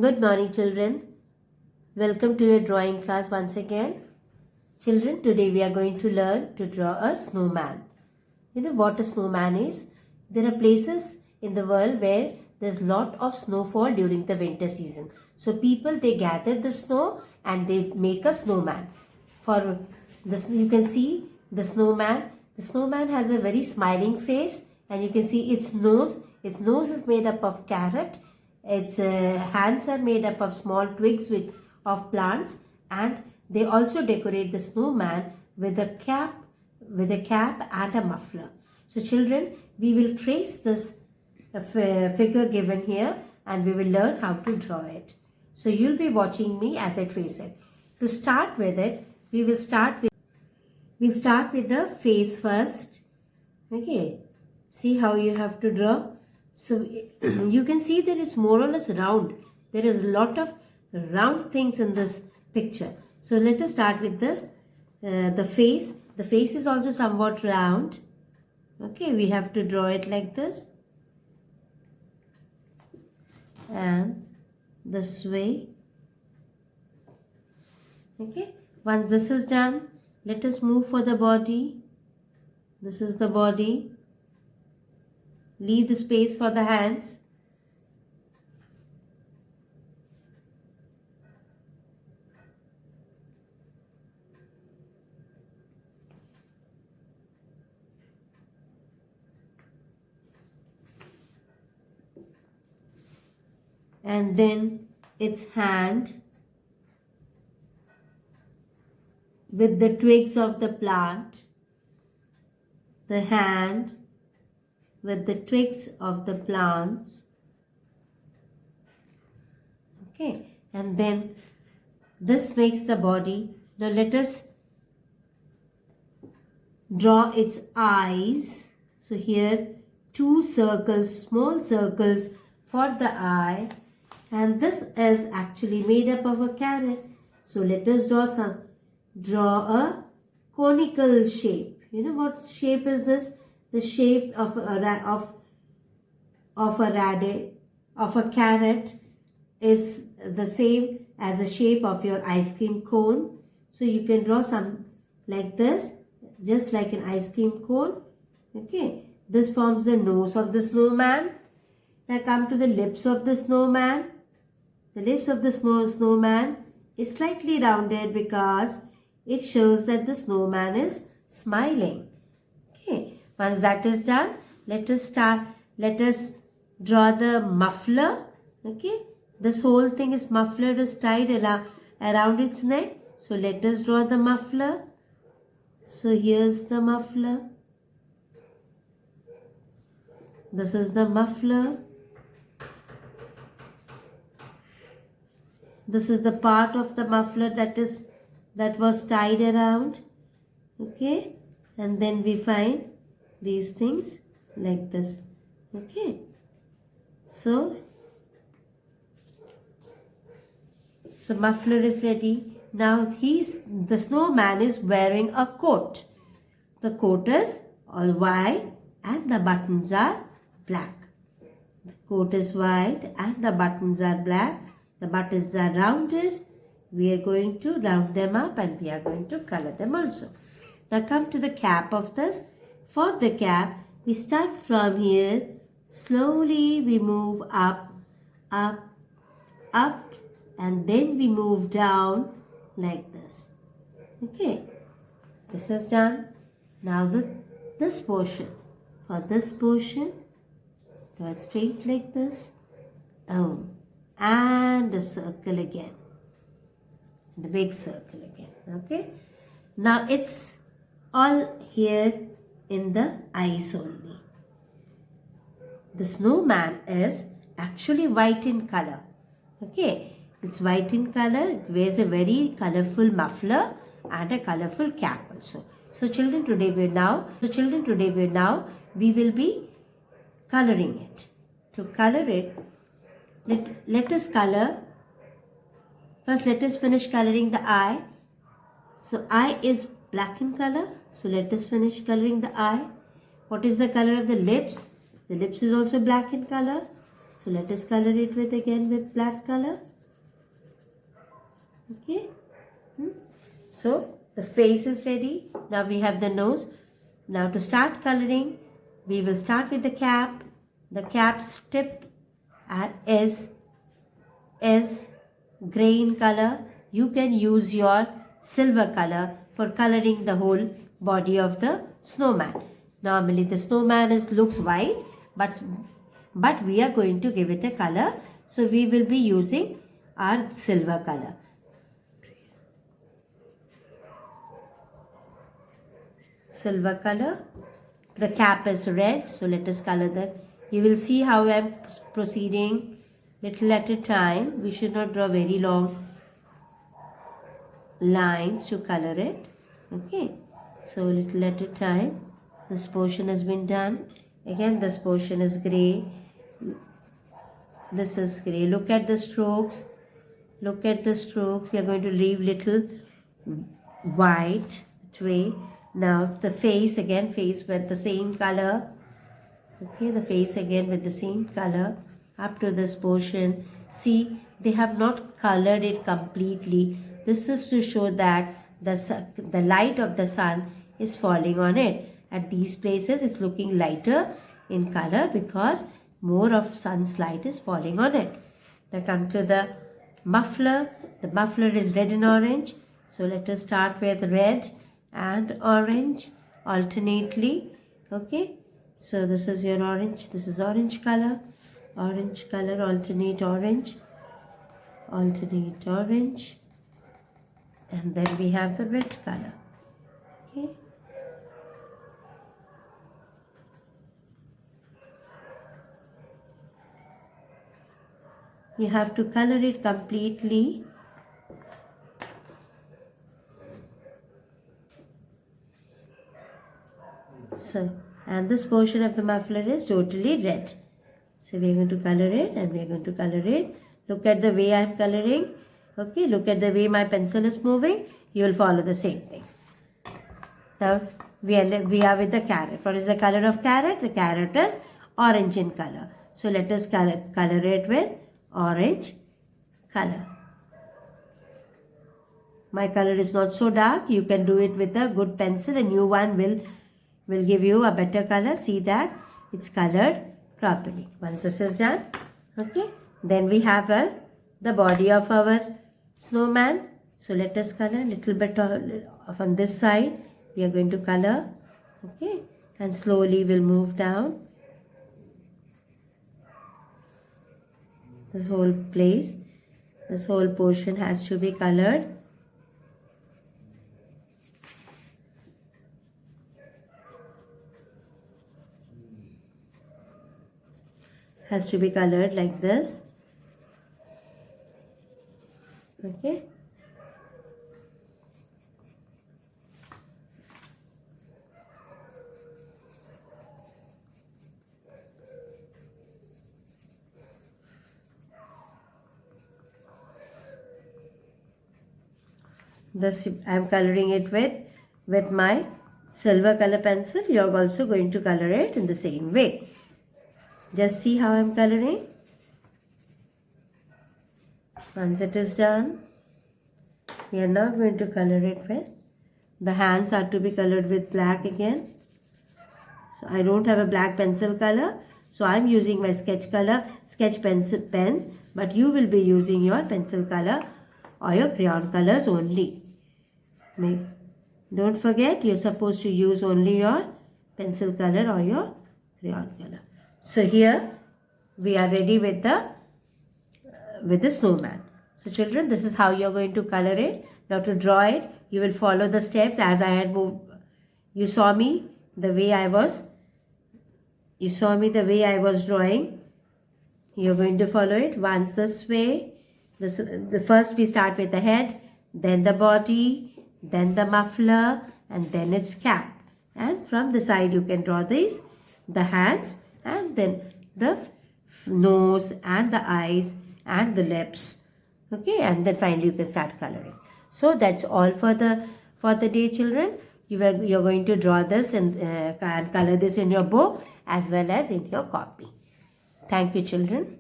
Good morning, children. Welcome to your drawing class once again. Children, today we are going to learn to draw a snowman. You know what a snowman is? There are places in the world where there's lot of snowfall during the winter season. So people, they gather the snow and they make a snowman. For this, you can see the snowman. The snowman has a very smiling face, and you can see its nose. Its nose is made up of carrot. Its hands are made up of small twigs of plants, and they also decorate the snowman with a cap and a muffler. So children, we will trace this figure given here, and we will learn how to draw it. So you'll be watching me as I trace it. To start with it, we'll start with the face first. Okay, see how you have to draw. So you can see that it's more or less round. There is a lot of round things in this picture. So let us start with this. The face. The face is also somewhat round. Okay, we have to draw it like this. And this way. Okay, once this is done, let us move for the body. This is the body. Leave the space for the hands. And then its hand with the twigs of the plant. The hand with the twigs of the plants. Okay, and then this makes the body. Now let us draw its eyes. So here two circles, small circles for the eye, and this is actually made up of a carrot. So let us draw a conical shape. You know what shape is this? The shape of a carrot is the same as the shape of your ice cream cone. So you can draw some like this, just like an ice cream cone. Okay, this forms the nose of the snowman. Now come to the lips of the snowman. The lips of the snowman is slightly rounded because it shows that the snowman is smiling. Okay, once that is done, let us draw the muffler. Okay, this whole thing is muffler is tied around its neck. So let us draw the muffler. So here's the muffler. This is the muffler. This is the part of the muffler that was tied around. Okay, and then we find these things like this. Okay, so muffler is ready. Now the snowman is wearing a coat. The coat is all white and the buttons are black. The coat is white and the buttons are black. The buttons are rounded. We are going to round them up and we are going to color them also. Now come to the cap of this. For the cap, we start from here. Slowly we move up, up, up, and then we move down like this. Okay, this is done. Now this portion. For this portion, draw it straight like this. Oh, and a circle again. And a big circle again. Okay. Now it's all here in the eyes only. The snowman is actually white in color. Okay, it's white in color. It wears a very colorful muffler and a colorful cap also. So children, today we will be coloring it. To color it, let us color. First, let us finish coloring the eye. So eye is black in color. So let us finish coloring the eye. What is the color of the lips? The lips is also black in color. So let us color it with black color. Okay. So the face is ready. Now we have the nose. Now to start coloring, we will start with the cap. The cap's tip is gray in color. You can use your silver color for coloring the whole body of the snowman. Normally the snowman looks white, but we are going to give it a color. So we will be using our silver color. Silver color. The cap is red, so let us color that. You will see how I am proceeding little at a time. We should not draw very long lines to color it. Okay, so little at a time. This portion has been done. Again, this portion is gray. This is gray. Look at the strokes. Look at the strokes. We are going to leave little white that way. Now the face with the same color. Okay, the face again with the same color up to this portion. See, they have not colored it completely. This is to show that the light of the sun is falling on it. At these places, it's looking lighter in color because more of sun's light is falling on it. Now come to the muffler. The muffler is red and orange. So let us start with red and orange alternately. Okay, so this is your orange, this is orange color, alternate orange, and then we have the red color. Okay, you have to color it completely. So, and this portion of the muffler is totally red. So we are going to color it, and we are going to color it. Look at the way I am coloring. Okay, look at the way my pencil is moving. You will follow the same thing. Now we are with the carrot. What is the color of carrot? The carrot is orange in color. So let us color it with orange color. My color is not so dark. You can do it with a good pencil. A new one will give you a better color. See that it's colored properly. Once this is done, okay, then we have the body of our snowman. So let us color a little bit on this side. We are going to color, okay, and slowly we'll move down this whole place. This whole portion has to be colored. Has to be colored like this. Okay. This I am coloring it with my silver color pencil. You are also going to color it in the same way. Just see how I am coloring. Once it is done, we are now going to color it with, the hands are to be colored with black again. So I don't have a black pencil color, so I am using my sketch pencil pen, but you will be using your pencil color or your crayon colors only. Don't forget, you're supposed to use only your pencil color or your crayon color. So here we are ready with the snowman. So children, this is how you are going to color it. Now to draw it, you will follow the steps as I had moved. You saw me the way I was drawing. You are going to follow it once this way. The first we start with the head, then the body, then the muffler, and then its cap. And from the side you can draw the hands, and then the nose and the eyes and the lips. Okay, and then finally you can start coloring. So that's all for the day, children. You're going to draw this and color this in your book as well as in your copy. Thank you, children.